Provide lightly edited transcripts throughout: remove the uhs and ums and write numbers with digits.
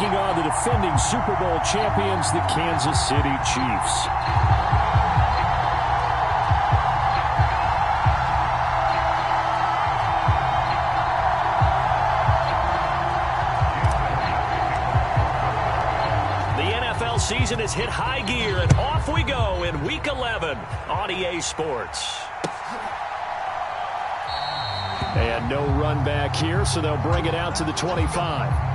taking on the defending Super Bowl champions, the Kansas City Chiefs. Season has hit high gear, and off we go in Week 11 on EA Sports. And no run back here, so they'll bring it out to the 25.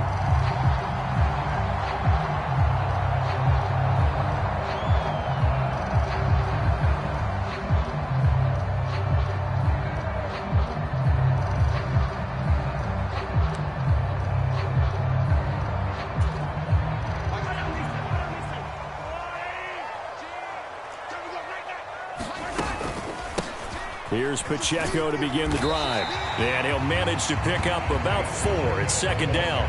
Here's Pacheco to begin the drive. And he'll manage to pick up about 4 at second down.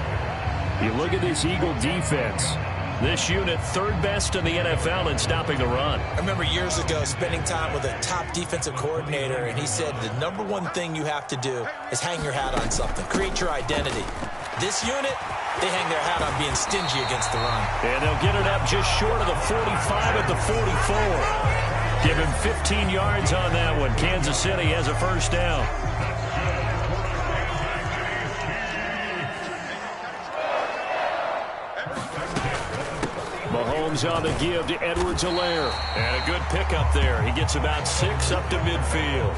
You look at this Eagle defense. This unit, third best in the NFL in stopping the run. I remember years ago spending time with a top defensive coordinator, and he said the number one thing you have to do is hang your hat on something. Create your identity. This unit, they hang their hat on being stingy against the run. And they'll get it up just short of the 45 at the 44. Give him 15 yards on that one. Kansas City has a first down. Mahomes on the give to Edwards-Helaire. And a good pickup there. He gets about 6 up to midfield.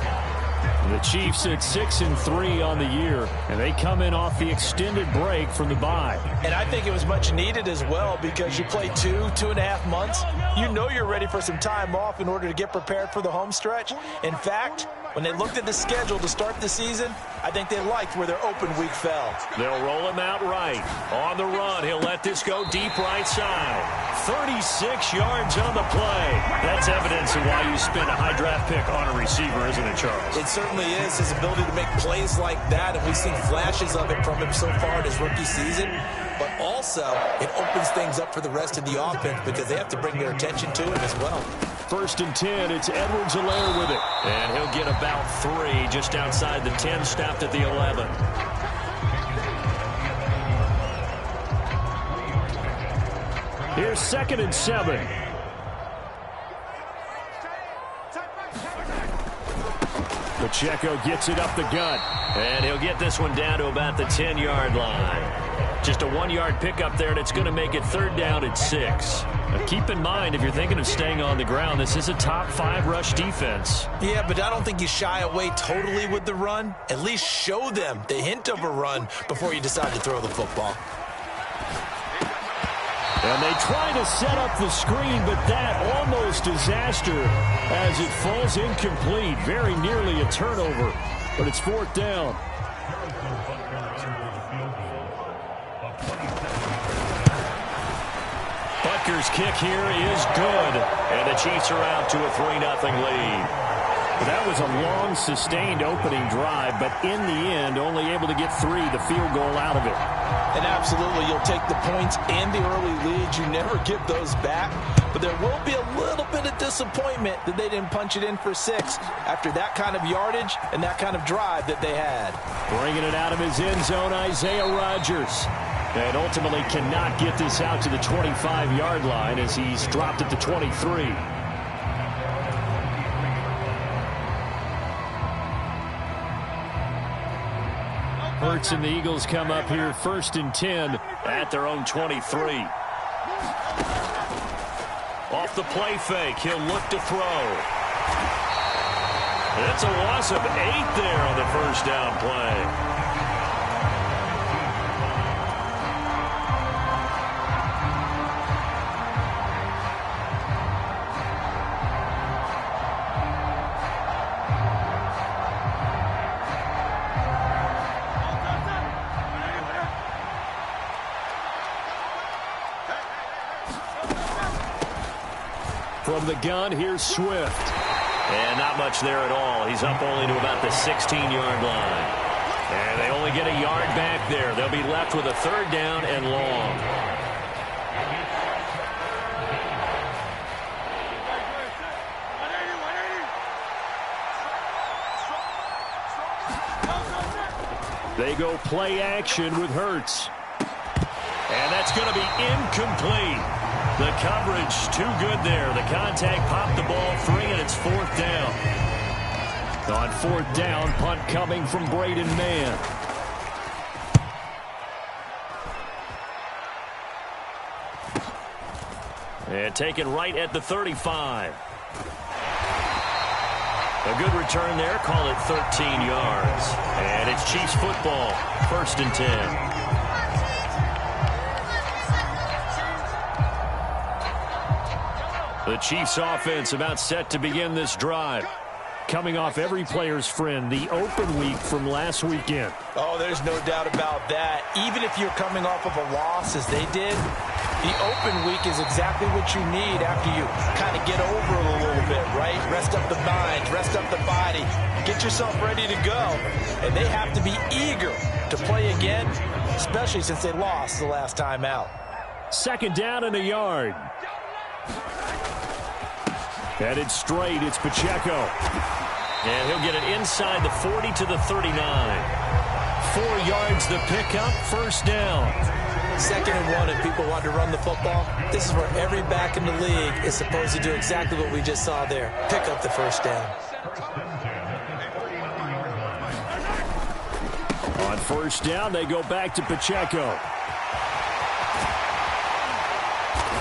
The Chiefs at 6-3 on the year, and they come in off the extended break from the bye. And I think it was much needed as well, because you play 2.5 months. You know you're ready for some time off in order to get prepared for the home stretch. In fact, when they looked at the schedule to start the season, I think they liked where their open week fell. They'll roll him out right. On the run, he'll let this go deep right side. 36 yards on the play. That's evidence of why you spend a high draft pick on a receiver, isn't it, Charles? It certainly is. His ability to make plays like that, and we've seen flashes of it from him so far in his rookie season. But also, it opens things up for the rest of the offense because they have to bring their attention to him as well. 1st and 10, it's Edwards-Helaire with it. And he'll get about 3 just outside the 10, stopped at the 11. Here's 2nd and 7. Pacheco gets it up the gut. And he'll get this one down to about the 10-yard line. Just a 1-yard pickup there, and it's going to make it 3rd down at 6. Now keep in mind, if you're thinking of staying on the ground, this is a top 5 rush defense. Yeah, but I don't think you shy away totally with the run. At least show them the hint of a run before you decide to throw the football. And they try to set up the screen, but that almost disaster as it falls incomplete. Very nearly a turnover, but it's 4th down. Butker's kick here is good, and the Chiefs are out to a 3-0 lead. That was a long, sustained opening drive, but in the end, only able to get 3, the field goal out of it. And absolutely, you'll take the points and the early leads. You never give those back. But there will be a little bit of disappointment that they didn't punch it in for 6 after that kind of yardage and that kind of drive that they had. Bringing it out of his end zone, Isaiah Rodgers. And ultimately cannot get this out to the 25-yard line as he's dropped at the 23. Hurts and the Eagles come up here 1st and 10 at their own 23. Off the play fake, he'll look to throw. That's a loss of 8 there on the first down play. From the gun, here's Swift. And not much there at all. He's up only to about the 16-yard line. And they only get a yard back there. They'll be left with a 3rd down and long. They go play action with Hurts. And that's going to be incomplete. The coverage too good there. The contact popped the ball free, and it's 4th down. On 4th down, punt coming from Braden Mann. And taken right at the 35. A good return there. Call it 13 yards. And it's Chiefs football. 1st and 10. The Chiefs offense about set to begin this drive. Coming off every player's friend, the open week from last weekend. Oh, there's no doubt about that. Even if you're coming off of a loss as they did, the open week is exactly what you need after you kind of get over it a little bit, right? Rest up the mind, rest up the body, get yourself ready to go. And they have to be eager to play again, especially since they lost the last time out. 2nd down and a yard. Headed straight, it's Pacheco. And he'll get it inside the 40 to the 39. 4 yards the pickup, 1st down. 2nd and 1, if people want to run the football, this is where every back in the league is supposed to do exactly what we just saw there. Pick up the 1st down. On 1st down, they go back to Pacheco.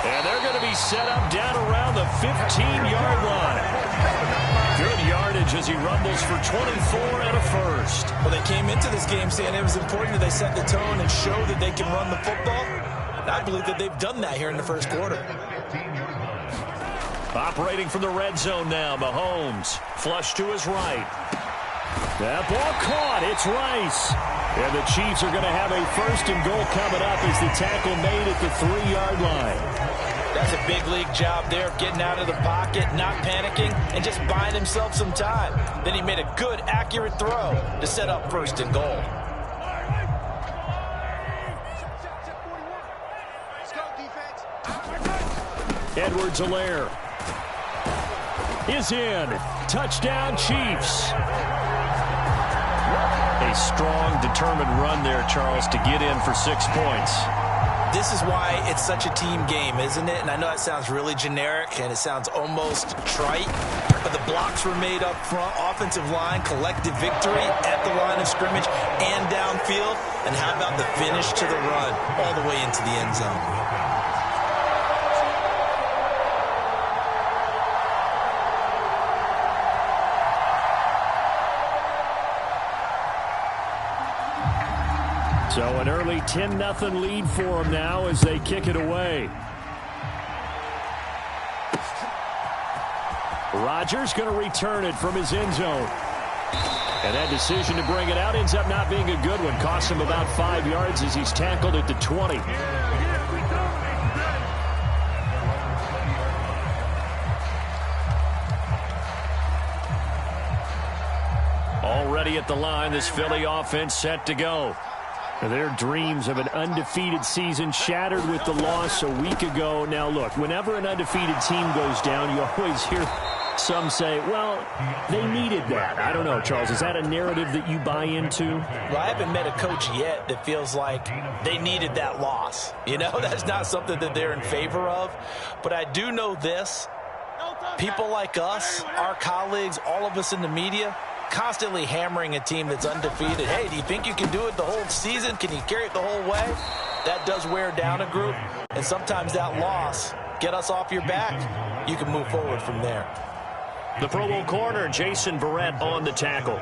And they're going to be set up down around the 15-yard line. Good yardage as he rumbles for 24 and a 1st. Well, they came into this game saying it was important that they set the tone and show that they can run the football. And I believe that they've done that here in the 1st quarter. Operating from the red zone now, Mahomes. Flush to his right. That ball caught. It's Rice. And the Chiefs are going to have a 1st and goal coming up as the tackle made at the 3-yard line. That's a big league job there, getting out of the pocket, not panicking, and just buying himself some time. Then he made a good, accurate throw to set up 1st and goal. Edwards-Helaire is in. Touchdown, Chiefs. A strong, determined run there, Charles, to get in for 6 points. This is why it's such a team game, isn't it? And I know it sounds really generic and it sounds almost trite, but the blocks were made up front, offensive line, collective victory at the line of scrimmage and downfield. And how about the finish to the run all the way into the end zone? So an early 10-0 lead for them now as they kick it away. Rodgers going to return it from his end zone. And that decision to bring it out ends up not being a good one. Costs him about 5 yards as he's tackled at the 20. Already at the line, this Philly offense set to go. Their dreams of an undefeated season shattered with the loss a week ago. Now, look, whenever an undefeated team goes down, you always hear some say, well, they needed that. I don't know, Charles. Is that a narrative that you buy into? Well, I haven't met a coach yet that feels like they needed that loss. You know, that's not something that they're in favor of. But I do know this. People like us, our colleagues, all of us in the media, constantly hammering a team that's undefeated. Hey, do you think you can do it the whole season? Can you carry it the whole way? That does wear down a group, and sometimes that loss, get us off your back, you can move forward from there. The Pro Bowl corner, Jason Verrett, on the tackle.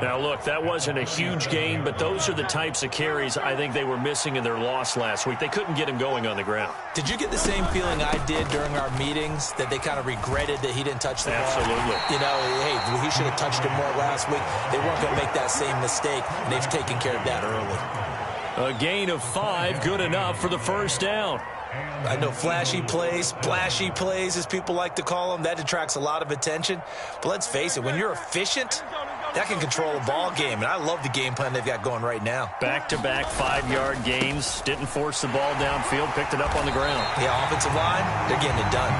Now, look, that wasn't a huge gain, but those are the types of carries I think they were missing in their loss last week. They couldn't get him going on the ground. Did you get the same feeling I did during our meetings, that they kind of regretted that he didn't touch the ball? Absolutely. You know, hey, he should have touched it more last week. They weren't going to make that same mistake, and they've taken care of that early. A gain of 5, good enough for the 1st down. I know flashy plays, as people like to call them, that attracts a lot of attention. But let's face it, when you're efficient, that can control a ball game, and I love the game plan they've got going right now. Back-to-back 5-yard gains, didn't force the ball downfield, picked it up on the ground. Yeah, offensive line, they're getting it done.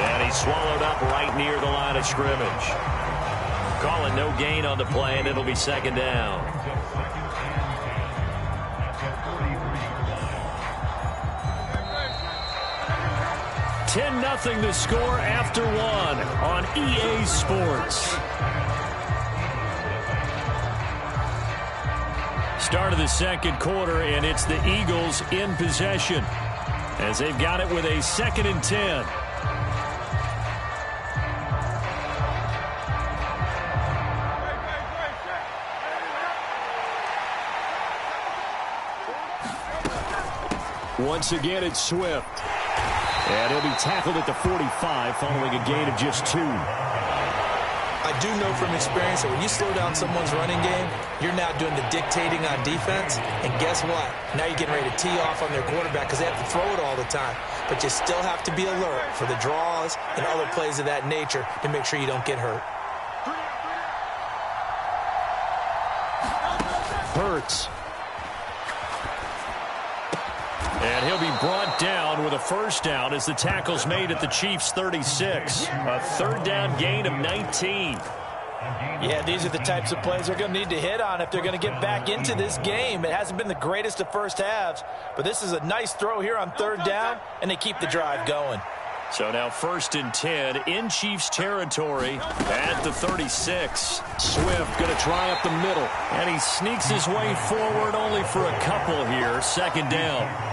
And he's swallowed up right near the line of scrimmage. Calling no gain on the play, and it'll be 2nd down. 10-0 the score after one on EA Sports. Start of the second quarter, and it's the Eagles in possession as they've got it with a 2nd and 10. Once again, it's Swift. And he'll be tackled at the 45 following a gain of just 2. I do know from experience that when you slow down someone's running game, you're now doing the dictating on defense. And guess what? Now you're getting ready to tee off on their quarterback because they have to throw it all the time. But you still have to be alert for the draws and other plays of that nature to make sure you don't get hurt. Hurts. And he'll be brought down with a first down as the tackle's made at the Chiefs' 36. A 3rd down gain of 19. Yeah, these are the types of plays they're going to need to hit on if they're going to get back into this game. It hasn't been the greatest of first halves, but this is a nice throw here on 3rd down, and they keep the drive going. So now 1st and 10 in Chiefs territory at the 36. Swift going to try up the middle, and he sneaks his way forward only for a couple here. 2nd down.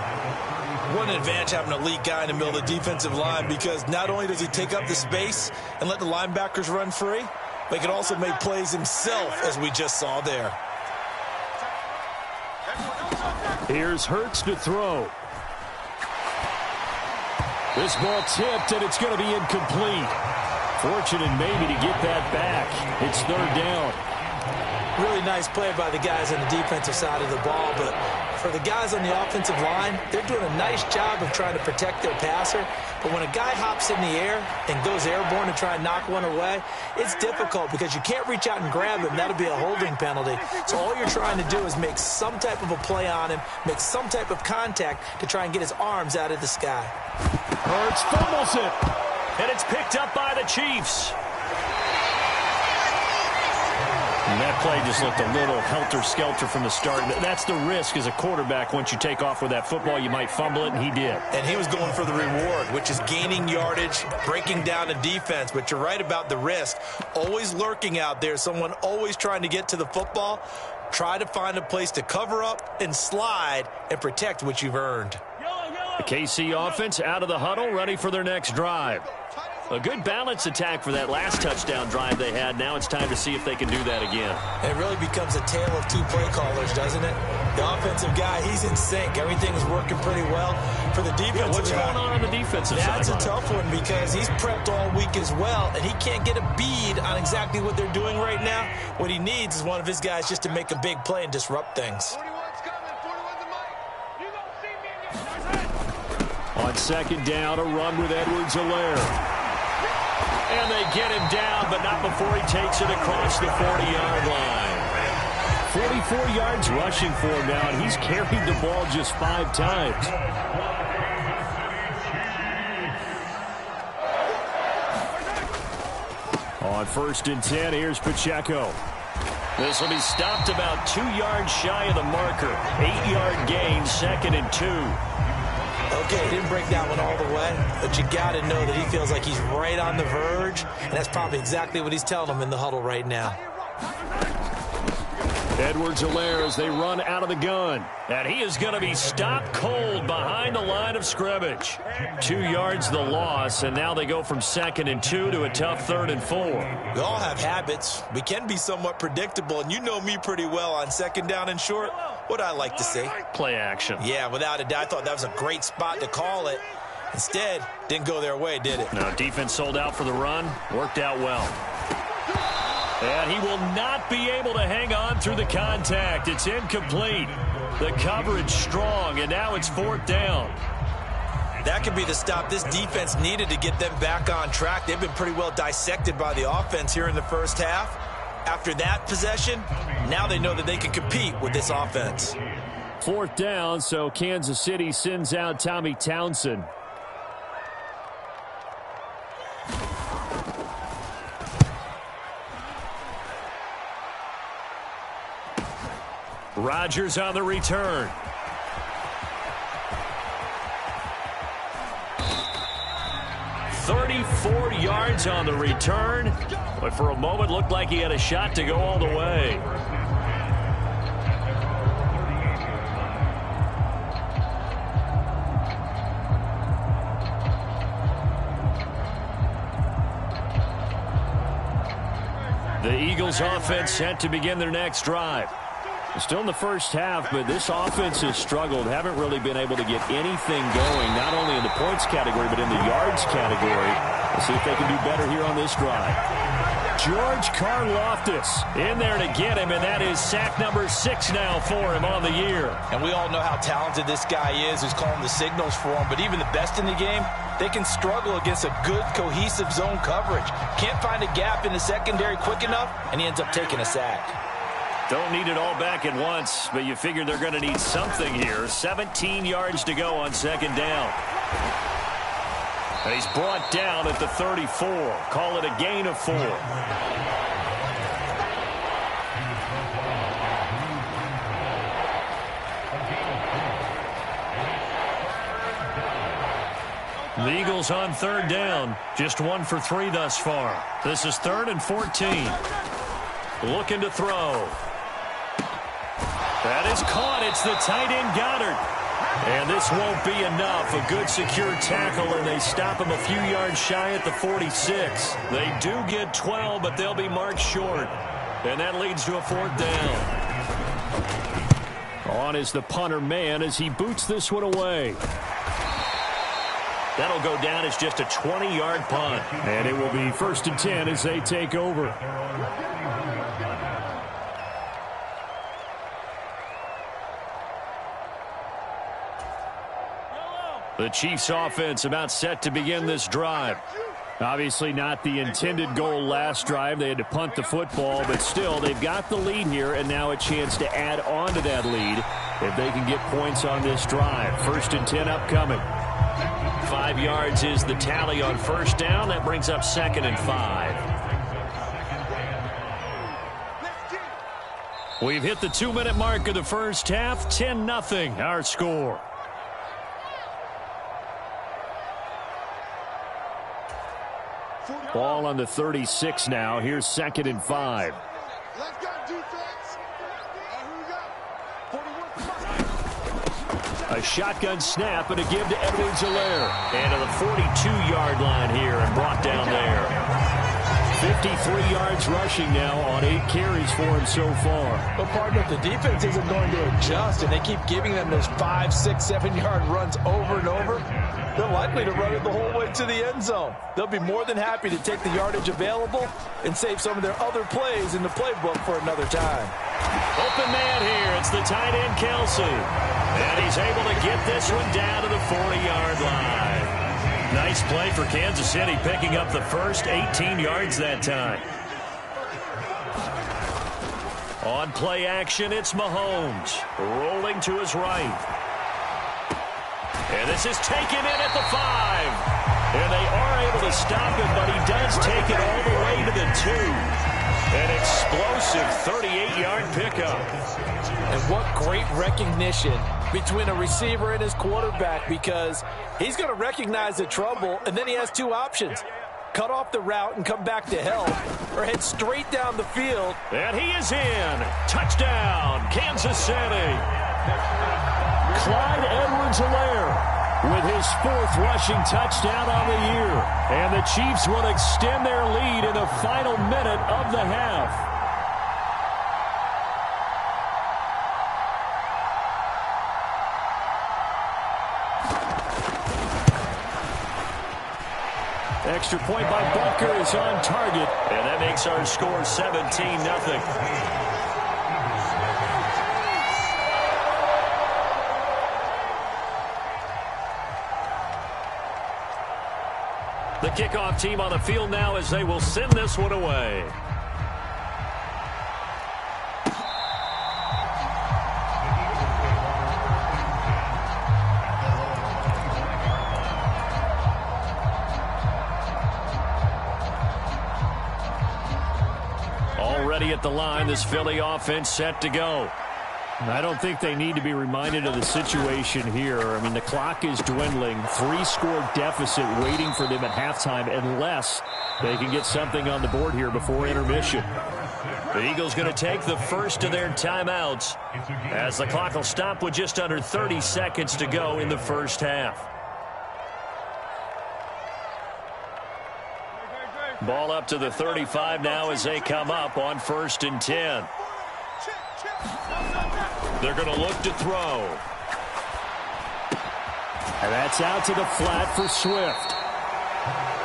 What an advantage having an elite guy in the middle of the defensive line, because not only does he take up the space and let the linebackers run free, but he can also make plays himself, as we just saw there. Here's Hurts to throw. This ball tipped, and it's going to be incomplete. Fortunate maybe to get that back. It's 3rd down. Really nice play by the guys on the defensive side of the ball, but for the guys on the offensive line, they're doing a nice job of trying to protect their passer. But when a guy hops in the air and goes airborne to try and knock one away, it's difficult because you can't reach out and grab him. That'll be a holding penalty. So all you're trying to do is make some type of a play on him, make some type of contact to try and get his arms out of the sky. Hurts fumbles it, and it's picked up by the Chiefs. And that play just looked a little helter-skelter from the start. That's the risk as a quarterback. Once you take off with that football, you might fumble it, and he did. And he was going for the reward, which is gaining yardage, breaking down a defense. But you're right about the risk. Always lurking out there, someone always trying to get to the football. Try to find a place to cover up and slide and protect what you've earned. The KC offense out of the huddle, ready for their next drive. A good balance attack for that last touchdown drive they had. Now it's time to see if they can do that again. It really becomes a tale of 2 play callers, doesn't it? The offensive guy, he's in sync. Everything is working pretty well. For the defensive what's going on the defensive side? That's a tough one because he's prepped all week as well, and he can't get a bead on exactly what they're doing right now. What he needs is one of his guys just to make a big play and disrupt things. On 2nd down, a run with Edwards-Helaire. And they get him down, but not before he takes it across the 40-yard line. 44 yards rushing for him now, and he's carried the ball just 5 times. On 1st and 10, here's Pacheco. This will be stopped about 2 yards shy of the marker. 8-yard gain, 2nd and 2. Okay, he didn't break that one all the way, but you got to know that he feels like he's right on the verge, and that's probably exactly what he's telling them in the huddle right now. Edwards-Helaire as they run out of the gun. And he is going to be stopped cold behind the line of scrimmage. 2 yards the loss, and now they go from 2nd and 2 to a tough 3rd and 4. We all have habits. We can be somewhat predictable, and you know me pretty well on 2nd down and short. What I like to see. Play action. Yeah, without a doubt. I thought that was a great spot to call it. Instead, didn't go their way, did it? No, defense sold out for the run. Worked out well. And he will not be able to hang on through the contact. It's incomplete. The coverage strong, and now it's 4th down. That could be the stop this defense needed to get them back on track. They've been pretty well dissected by the offense here in the first half. After that possession, now they know that they can compete with this offense. 4th down, so Kansas City sends out Tommy Townsend. Rodgers on the return. 34 yards on the return, but for a moment looked like he had a shot to go all the way. The Eagles offense set to begin their next drive. Still in the first half, but this offense has struggled. Haven't really been able to get anything going, not only in the points category, but in the yards category. Let's see if they can do better here on this drive. George Karlaftis in there to get him, and that is sack number 6 now for him on the year. And we all know how talented this guy is, who's calling the signals for him. But even the best in the game, they can struggle against a good, cohesive zone coverage. Can't find a gap in the secondary quick enough, and he ends up taking a sack. Don't need it all back at once, but you figure they're going to need something here. 17 yards to go on second down. And he's brought down at the 34. Call it a gain of 4. The Eagles on third down. Just 1 for 3 thus far. This is 3rd and 14. Looking to throw. That is caught. It's the tight end Goddard. And this won't be enough. A good secure tackle, and they stop him a few yards shy at the 46. They do get 12, but they'll be marked short. And that leads to a 4th down. On is the punter man as he boots this one away. That'll go down as just a 20-yard punt. And it will be 1st and 10 as they take over. The Chiefs offense about set to begin this drive. Obviously not the intended goal last drive. They had to punt the football, but still they've got the lead here, and now a chance to add on to that lead if they can get points on this drive. 1st and 10 upcoming. 5 yards is the tally on 1st down. That brings up 2nd and 5. We've hit the 2-minute mark of the first half. 10-0 our score. Ball on the 36 now. Here's 2nd and 5. Let's go, defense. A shotgun snap and a give to Edwards-Helaire. And to the 42-yard line here and brought down there. 53 yards rushing now on 8 carries for him so far. But partner, the defense isn't going to adjust, and they keep giving them those 5, 6, 7-yard runs over and over. They're likely to run it the whole way to the end zone. They'll be more than happy to take the yardage available and save some of their other plays in the playbook for another time. Open man here. It's the tight end, Kelsey. And he's able to get this one down to the 40-yard line. Nice play for Kansas City, picking up the first 18 yards that time. On play action, it's Mahomes. Rolling to his right. And this is taken in at the 5. And they are able to stop him, but he does take it all the way to the 2. An explosive 38-yard pickup. And what great recognition between a receiver and his quarterback, because he's going to recognize the trouble, and then he has 2 options. Cut off the route and come back to help, or head straight down the field. And he is in. Touchdown, Kansas City. Clyde Edwards-Helaire with his 4th rushing touchdown on the year. And the Chiefs will extend their lead in the final minute of the half. Extra point by Butker is on target. And that makes our score 17-0. The kickoff team on the field now as they will send this one away. Already at the line, this Philly offense set to go. I don't think they need to be reminded of the situation here. I mean, the clock is dwindling. 3-score deficit waiting for them at halftime unless they can get something on the board here before intermission. The Eagles going to take the first of their timeouts as the clock will stop with just under 30 seconds to go in the first half. Ball up to the 35 now as they come up on 1st and 10. They're going to look to throw. And that's out to the flat for Swift.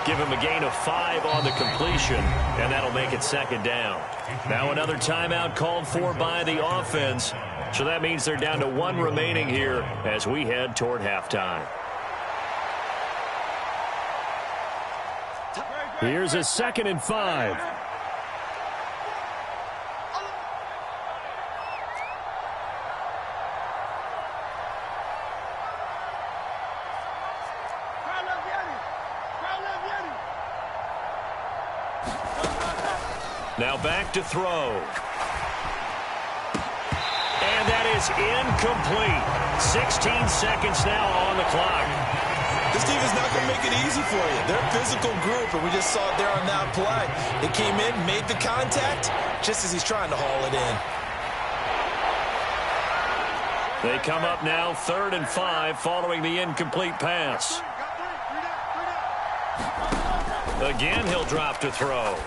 Give him a gain of 5 on the completion, and that'll make it 2nd down. Now another timeout called for by the offense, so that means they're down to 1 remaining here as we head toward halftime. Here's a 2nd and 5. Now back to throw. And that is incomplete. 16 seconds now on the clock. This team is not going to make it easy for you. They're a physical group, and we just saw it there on that play. They came in, made the contact, just as he's trying to haul it in. They come up now 3rd and 5 following the incomplete pass. Again, he'll drop to throw.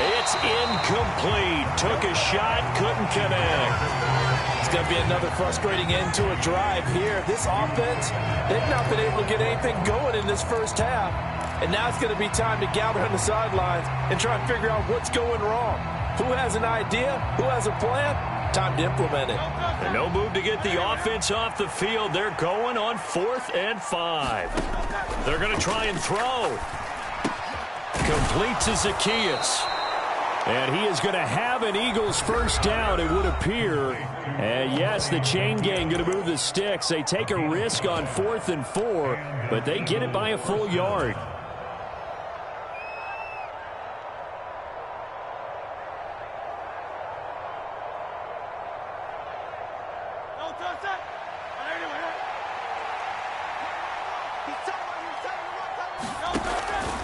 It's incomplete. Took a shot, couldn't connect. It's going to be another frustrating end to a drive here. This offense, they've not been able to get anything going in this first half. And now it's going to be time to gather on the sidelines and try and figure out what's going wrong. Who has an idea? Who has a plan? Time to implement it. And no move to get the offense off the field. They're going on 4th and 5. They're going to try and throw. Complete to Zacchaeus. And he is going to have an Eagles first down, it would appear. And yes, the chain gang going to move the sticks. They take a risk on 4th and 4, but they get it by a full yard.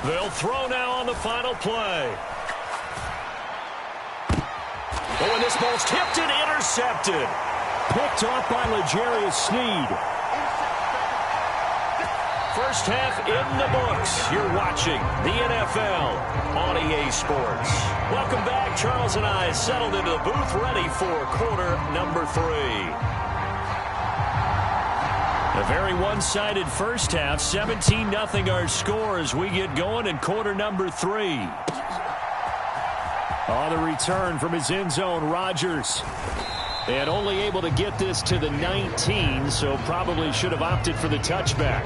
They'll throw now on the final play. Oh, and this ball's tipped and intercepted. Picked off by L'Jarius Sneed. First half in the books. You're watching the NFL on EA Sports. Welcome back. Charles and I settled into the booth ready for quarter number 3. A very one-sided first half. 17-0 our score as we get going in quarter number 3. On the return from his end zone, Rodgers. And only able to get this to the 19, so probably should have opted for the touchback.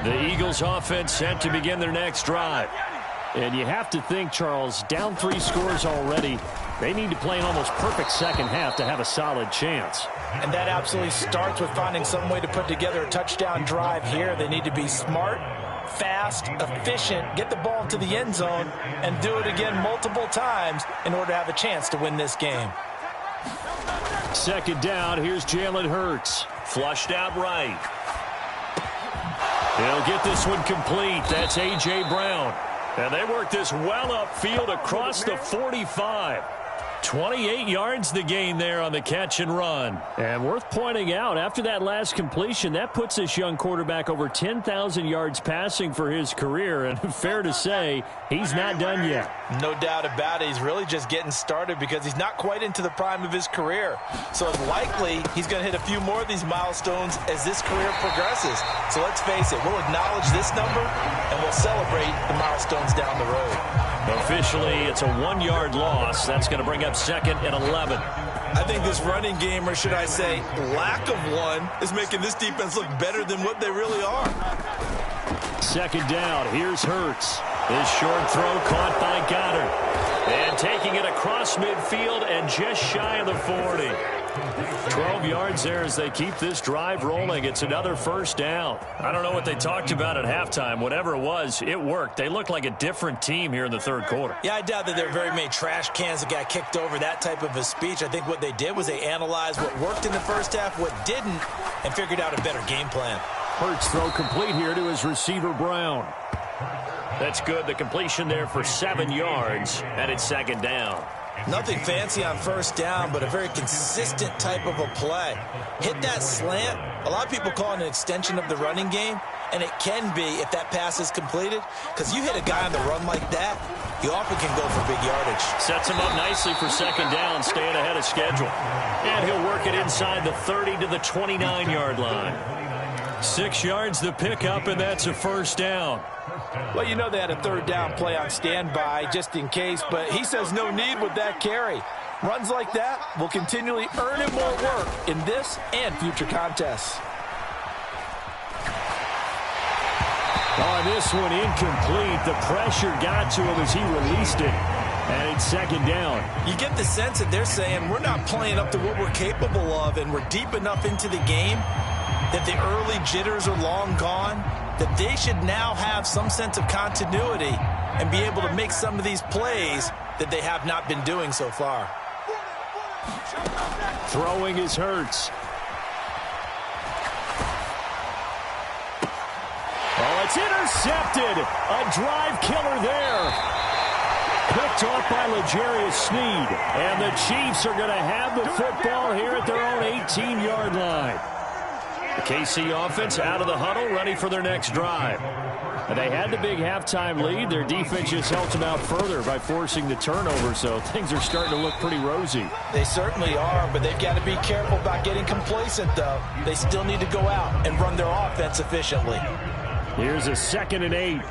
The Eagles offense set to begin their next drive. And you have to think, Charles, down 3 scores already. They need to play an almost perfect second half to have a solid chance. And that absolutely starts with finding some way to put together a touchdown drive here. They need to be smart, fast, efficient, get the ball into the end zone, and do it again multiple times in order to have a chance to win this game. 2nd down, here's Jalen Hurts. Flushed out right. They'll get this one complete. That's A.J. Brown. And they work this well upfield across the 45. 28 yards the gain there on the catch and run. And worth pointing out, after that last completion, that puts this young quarterback over 10,000 yards passing for his career. And fair to say, he's not done yet. No doubt about it. He's really just getting started because he's not quite into the prime of his career. So it's likely he's going to hit a few more of these milestones as this career progresses. So let's face it, we'll acknowledge this number and we'll celebrate the milestones down the road. Officially, it's a 1-yard loss. That's going to bring up 2nd and 11. I think this running game, or should I say lack of one, is making this defense look better than what they really are. second down. Here's Hurts. This short throw caught by Goddard. And taking it across midfield and just shy of the 40. 12 yards there as they keep this drive rolling. It's another first down. I don't know what they talked about at halftime. Whatever it was, it worked. They looked like a different team here in the third quarter. Yeah, I doubt that there are very many trash cans that got kicked over, that type of a speech. I think what they did was they analyzed what worked in the first half, what didn't, and figured out a better game plan. Hurts throw complete here to his receiver, Brown. That's good. The completion there for 7 yards, and it's second down. Nothing fancy on first down, but a very consistent type of a play. Hit that slant. A lot of people call it an extension of the running game, and it can be if that pass is completed, because you hit a guy on the run like that, you often can go for big yardage. Sets him up nicely for second down, staying ahead of schedule. And he'll work it inside the 30 to the 29-yard line. 6 yards the pickup, and that's a first down. Well, you know they had a third down play on standby just in case, but he says no need with that carry. Runs like that will continually earn him more work in this and future contests. On this one, incomplete. The pressure got to him as he released it. And it's second down. You get the sense that they're saying we're not playing up to what we're capable of, and we're deep enough into the game that the early jitters are long gone, that they should now have some sense of continuity and be able to make some of these plays that they have not been doing so far. Throwing is Hurts. Oh, it's intercepted. A drive killer there. Picked off by L'Jarius Sneed. And the Chiefs are going to have the football here at their own 18-yard line. The KC offense out of the huddle, ready for their next drive. And they had the big halftime lead. Their defense just helped them out further by forcing the turnover, so things are starting to look pretty rosy. They certainly are, but they've got to be careful about getting complacent, though. They still need to go out and run their offense efficiently. Here's a 2nd and 8.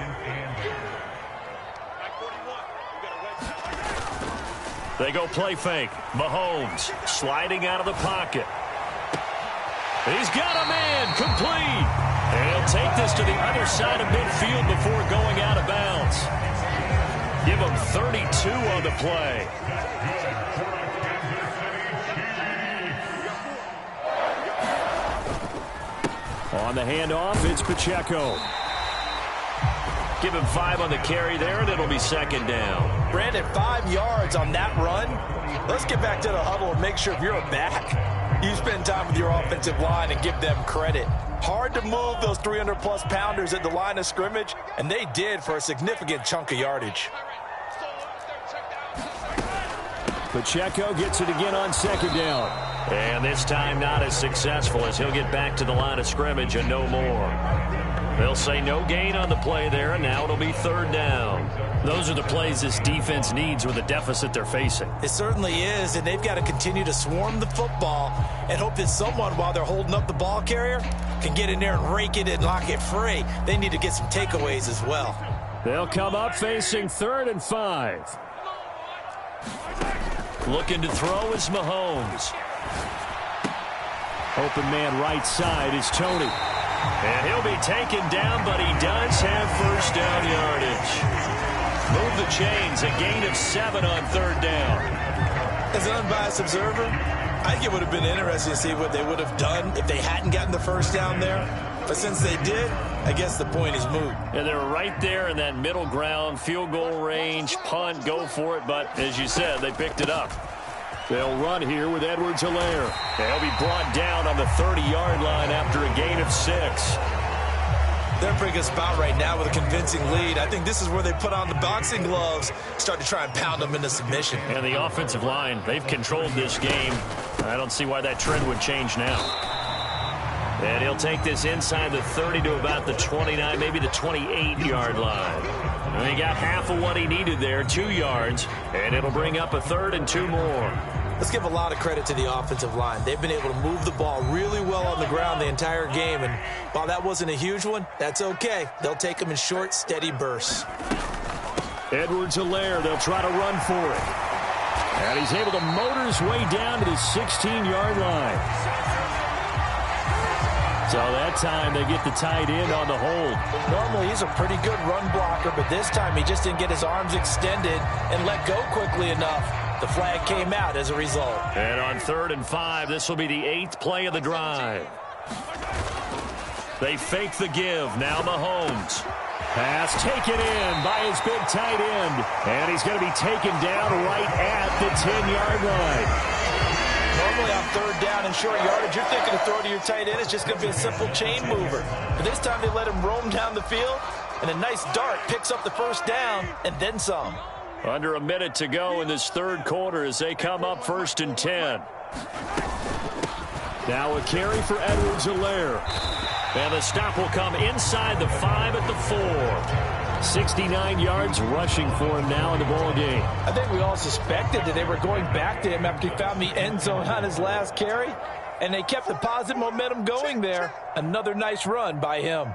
They go play fake. Mahomes sliding out of the pocket. He's got a man, complete. And he'll take this to the other side of midfield before going out of bounds. Give him 32 on the play. On the handoff, it's Pacheco. Give him 5 on the carry there, and it'll be second down. Brandon, 5 yards on that run. Let's get back to the huddle and make sure if you're a back, you spend time with your offensive line and give them credit. Hard to move those 300-plus pounders at the line of scrimmage, and they did for a significant chunk of yardage. Pacheco gets it again on second down. And this time not as successful as he'll get back to the line of scrimmage and no more. They'll say no gain on the play there, and now it'll be third down. Those are the plays this defense needs with the deficit they're facing. It certainly is, and they've got to continue to swarm the football and hope that someone, while they're holding up the ball carrier, can get in there and rake it and lock it free. They need to get some takeaways as well. They'll come up facing 3rd and 5. Looking to throw is Mahomes. Open man right side is Tony. And he'll be taken down, but he does have first down yardage. Move the chains, a gain of 7 on third down. As an unbiased observer, I think it would have been interesting to see what they would have done if they hadn't gotten the first down there. But since they did, I guess the point is moot. And they're right there in that middle ground, field goal range, punt, go for it. But as you said, they picked it up. They'll run here with Edwards-Helaire. They'll be brought down on the 30-yard line after a gain of 6. They're in a pretty good spot right now with a convincing lead. I think this is where they put on the boxing gloves, start to try and pound them into submission. And the offensive line, they've controlled this game. I don't see why that trend would change now. And he'll take this inside the 30 to about the 29, maybe the 28-yard line. And he got half of what he needed there, 2 yards, and it'll bring up a 3rd and 2 more. Let's give a lot of credit to the offensive line. They've been able to move the ball really well on the ground the entire game, and while that wasn't a huge one, that's okay. They'll take them in short, steady bursts. Edwards-Helaire, they'll try to run for it. And he's able to motor his way down to the 16-yard line. So that time they get the tight end on the hold. Normally he's a pretty good run blocker, but this time he just didn't get his arms extended and let go quickly enough. The flag came out as a result. And on 3rd and 5, this will be the 8th play of the drive. They fake the give. Now Mahomes. Pass taken in by his big tight end. And he's going to be taken down right at the 10-yard line. Normally on 3rd down and short yardage, you're thinking to throw to your tight end. It's just going to be a simple chain mover. But this time they let him roam down the field, and a nice dart picks up the 1st down and then some. Under a minute to go in this 3rd quarter as they come up 1st and 10. Now a carry for Edwards-Helaire. And the stop will come inside the 5 at the 4. 69 yards rushing for him now in the ball game. I think we all suspected that they were going back to him after he found the end zone on his last carry, and they kept the positive momentum going there. Another nice run by him.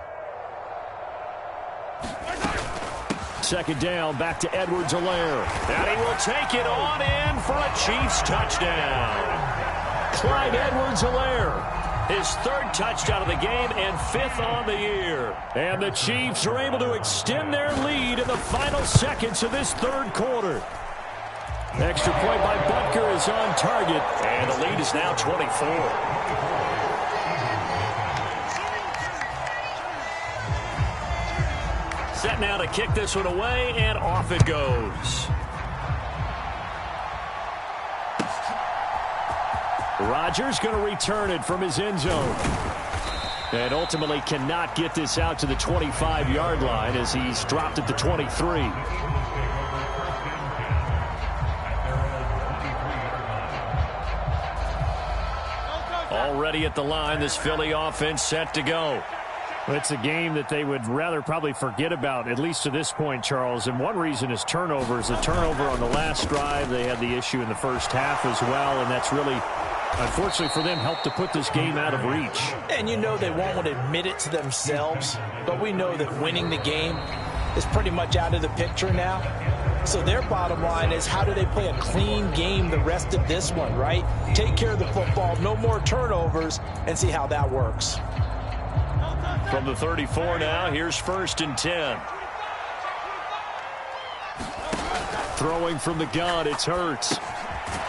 2nd down, back to Edwards-Helaire. And he will take it on in for a Chiefs touchdown. Clyde Edwards-Helaire. His 3rd touchdown of the game and 5th on the year. And the Chiefs are able to extend their lead in the final seconds of this 3rd quarter. Extra point by Butker is on target. And the lead is now 24. Set now to kick this one away, and off it goes. Rodgers going to return it from his end zone. And ultimately cannot get this out to the 25-yard line as he's dropped at the 23. Already at the line, this Philly offense set to go. It's a game that they would rather probably forget about, at least to this point, Charles. And one reason is turnovers. The turnover on the last drive, they had the issue in the 1st half as well, and that's really, unfortunately for them, helped to put this game out of reach. And you know they won't want to admit it to themselves, but we know that winning the game is pretty much out of the picture now. So their bottom line is, how do they play a clean game the rest of this one, right? Take care of the football, no more turnovers, and see how that works. From the 34 now, here's 1st and 10. Throwing from the gun, it's Hurts.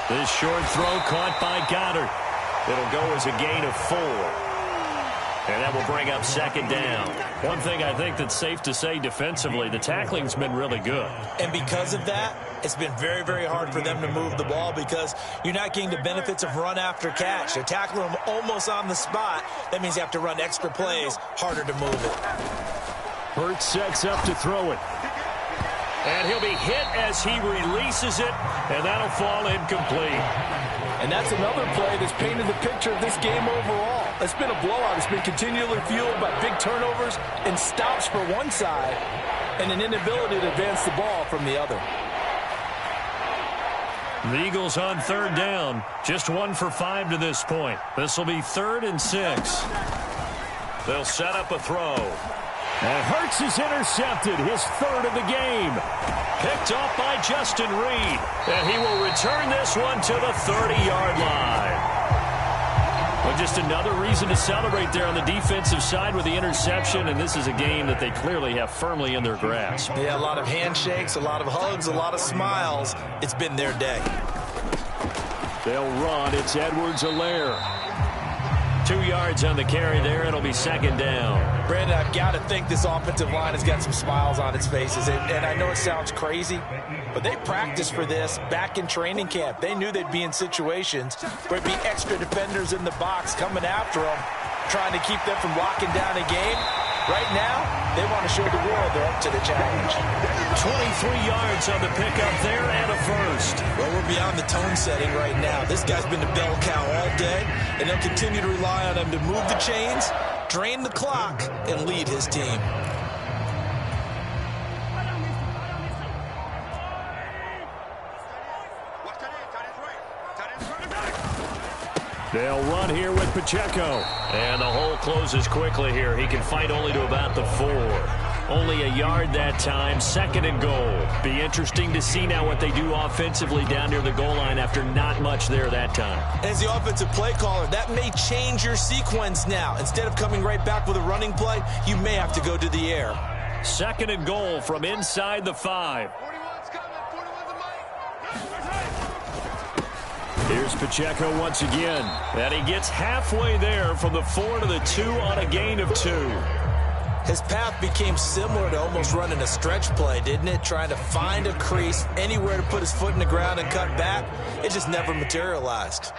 This short throw caught by Goddard. It'll go as a gain of 4. And that will bring up 2nd down. One thing I think that's safe to say defensively, the tackling's been really good. And because of that, it's been very, very hard for them to move the ball because you're not getting the benefits of run after catch. They're tackling them almost on the spot. That means you have to run extra plays, harder to move it. Hurts sets up to throw it. And he'll be hit as he releases it, and that'll fall incomplete. And that's another play that's painted the picture of this game overall. It's been a blowout. It's been continually fueled by big turnovers and stops for one side and an inability to advance the ball from the other. The Eagles on 3rd down. Just 1 for 5 to this point. This will be 3rd and 6. They'll set up a throw. And Hurts is intercepted, his 3rd of the game. Picked off by Justin Reed. And he will return this one to the 30-yard line. Well, just another reason to celebrate there on the defensive side with the interception, and this is a game that they clearly have firmly in their grasp. Yeah, a lot of handshakes, a lot of hugs, a lot of smiles. It's been their day. They'll run. It's Edwards-Helaire. 2 yards on the carry there. It'll be 2nd down. Brandon, I've got to think this offensive line has got some smiles on its faces. And I know it sounds crazy, but they practiced for this back in training camp. They knew they'd be in situations where it'd be extra defenders in the box coming after them, trying to keep them from locking down a game. Right now, they want to show the world they're up to the challenge. 23 yards on the pickup there and a first. Well, we're beyond the tone setting right now. This guy's been the bell cow all day, and they'll continue to rely on him to move the chains, drain the clock, and lead his team. They'll run here with Pacheco. And the hole closes quickly here. He can fight only to about the 4. Only a yard that time, 2nd and goal. Be interesting to see now what they do offensively down near the goal line after not much there that time. As the offensive play caller, that may change your sequence now. Instead of coming right back with a running play, you may have to go to the air. 2nd and goal from inside the 5. Here's Pacheco once again. And he gets halfway there from the 4 to the 2 on a gain of 2. His path became similar to almost running a stretch play, didn't it? Trying to find a crease, anywhere to put his foot in the ground and cut back. It just never materialized.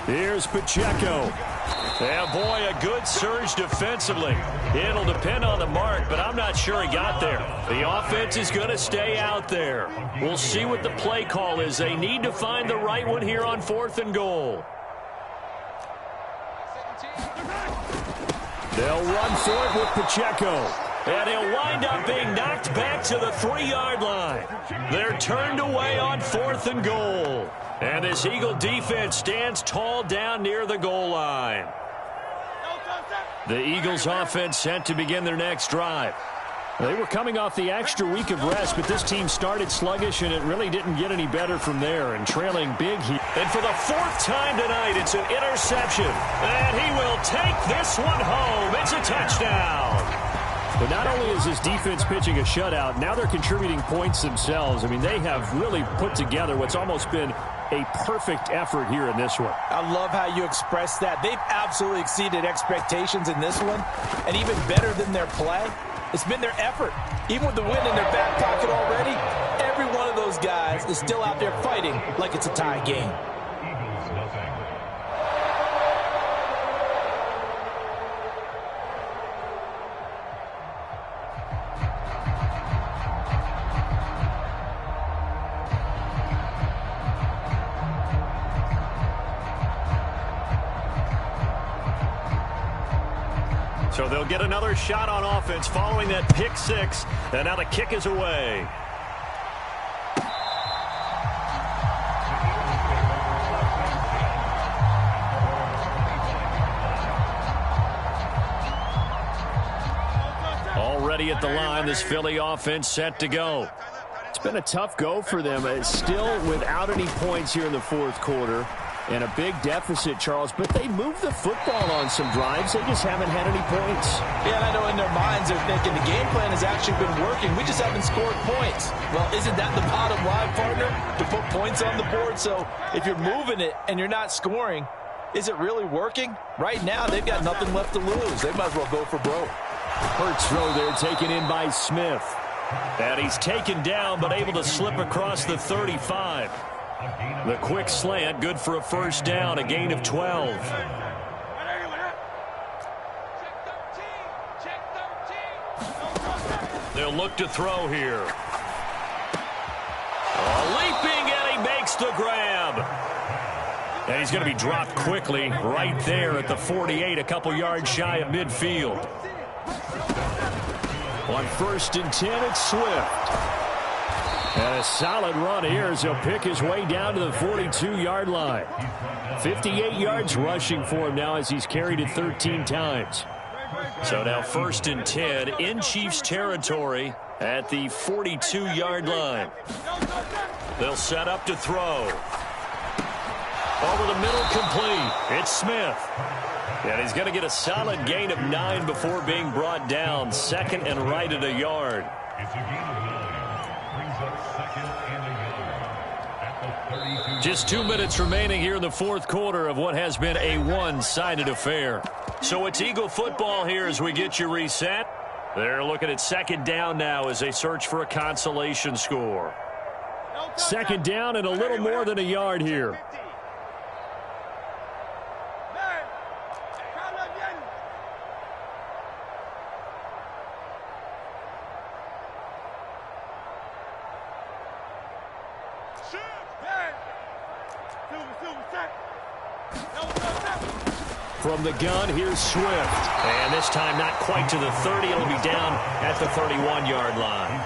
Here's Pacheco. Yeah, boy, a good surge defensively. It'll depend on the mark, but I'm not sure he got there. The offense is going to stay out there. We'll see what the play call is. They need to find the right one here on 4th and goal. They'll run for it with Pacheco. And he'll wind up being knocked back to the 3-yard line. They're turned away on 4th and goal. And this Eagle defense stands tall down near the goal line. The Eagles offense set to begin their next drive. They were coming off the extra week of rest, but this team started sluggish, and it really didn't get any better from there, and trailing big here. And for the 4th time tonight, it's an interception. And he will take this one home. It's a touchdown. But not only is his defense pitching a shutout, now they're contributing points themselves. I mean, they have really put together what's almost been a perfect effort here in this one. I love how you express that. They've absolutely exceeded expectations in this one, and even better than their play, it's been their effort. Even with the win in their back pocket already, every one of those guys is still out there fighting like it's a tie game. So they'll get another shot on offense following that pick 6. And now the kick is away. Already at the line, this Philly offense set to go. It's been a tough go for them. It's still without any points here in the 4th quarter. And a big deficit, Charles, but they moved the football on some drives. They just haven't had any points. Yeah, and I know in their minds they're thinking the game plan has actually been working. We just haven't scored points. Well, isn't that the bottom line, partner? To put points on the board. So if you're moving it and you're not scoring, is it really working? Right now, they've got nothing left to lose. They might as well go for broke. Hurts throw there taken in by Smith. And he's taken down but able to slip across the 35. The quick slant, good for a 1st down, a gain of 12. They'll look to throw here. Leaping, and he makes the grab. And he's going to be dropped quickly right there at the 48, a couple yards shy of midfield. On 1st and 10, it's Swift. And a solid run here as he'll pick his way down to the 42-yard line. 58 yards rushing for him now as he's carried it 13 times. So now 1st and 10 in Chiefs territory at the 42-yard line. They'll set up to throw. Over the middle, complete. It's Smith. And he's going to get a solid gain of 9 before being brought down. 2nd and right at a yard. Just 2 minutes remaining here in the 4th quarter of what has been a one-sided affair. So it's Eagle football here as we get you reset. They're looking at 2nd down now as they search for a consolation score. 2nd down and a little more than a yard here. From the gun, here's Swift. And this time not quite to the 30. It'll be down at the 31-yard line.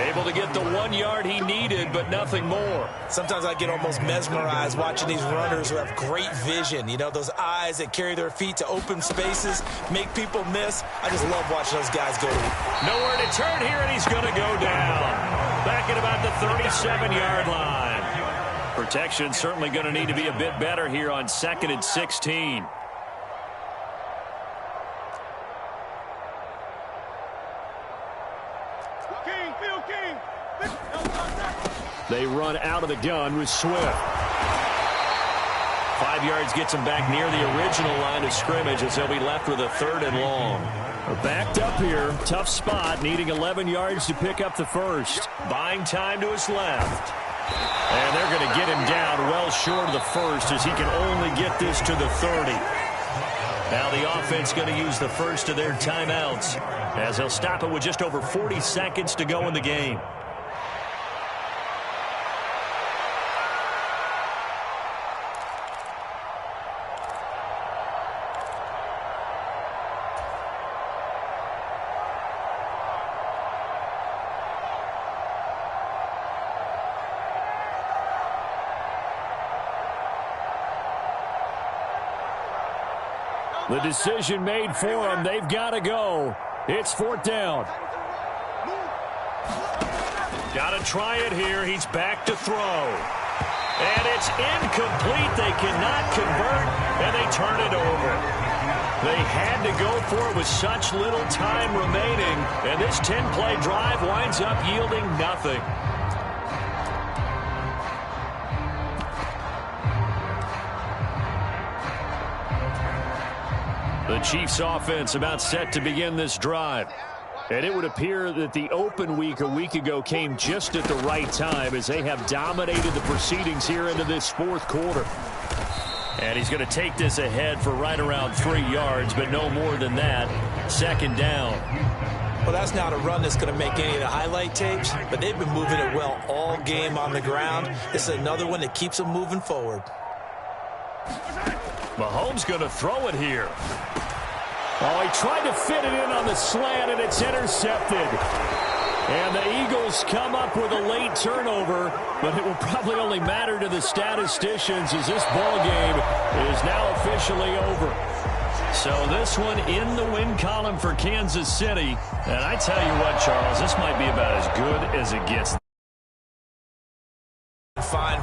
Able to get the 1 yard he needed, but nothing more. Sometimes I get almost mesmerized watching these runners who have great vision. You know, those eyes that carry their feet to open spaces, make people miss. I just love watching those guys go. Nowhere to turn here, and he's going to go down. Back at about the 37-yard line. Protection certainly going to need to be a bit better here on 2nd and 16. They run out of the gun with Swift. 5 yards gets him back near the original line of scrimmage as they'll be left with a 3rd and long. Backed up here. Tough spot, needing 11 yards to pick up the first. Buying time to his left. And they're going to get him down well short of the first as he can only get this to the 30. Now the offense going to use the first of their timeouts as they'll stop it with just over 40 seconds to go in the game. The decision made for them. They've got to go. It's 4th down. Got to try it here. He's back to throw. And it's incomplete. They cannot convert, and they turn it over. They had to go for it with such little time remaining, and this 10-play drive winds up yielding nothing. The Chiefs offense about set to begin this drive. And it would appear that the open week a week ago came just at the right time as they have dominated the proceedings here into this 4th quarter. And he's going to take this ahead for right around 3 yards, but no more than that. 2nd down. Well, that's not a run that's going to make any of the highlight tapes, but they've been moving it well all game on the ground. This is another one that keeps them moving forward. Mahomes going to throw it here. Oh, he tried to fit it in on the slant, and it's intercepted. And the Eagles come up with a late turnover, but it will probably only matter to the statisticians as this ball game is now officially over. So this one in the win column for Kansas City. And I tell you what, Charles, this might be about as good as it gets. Fine.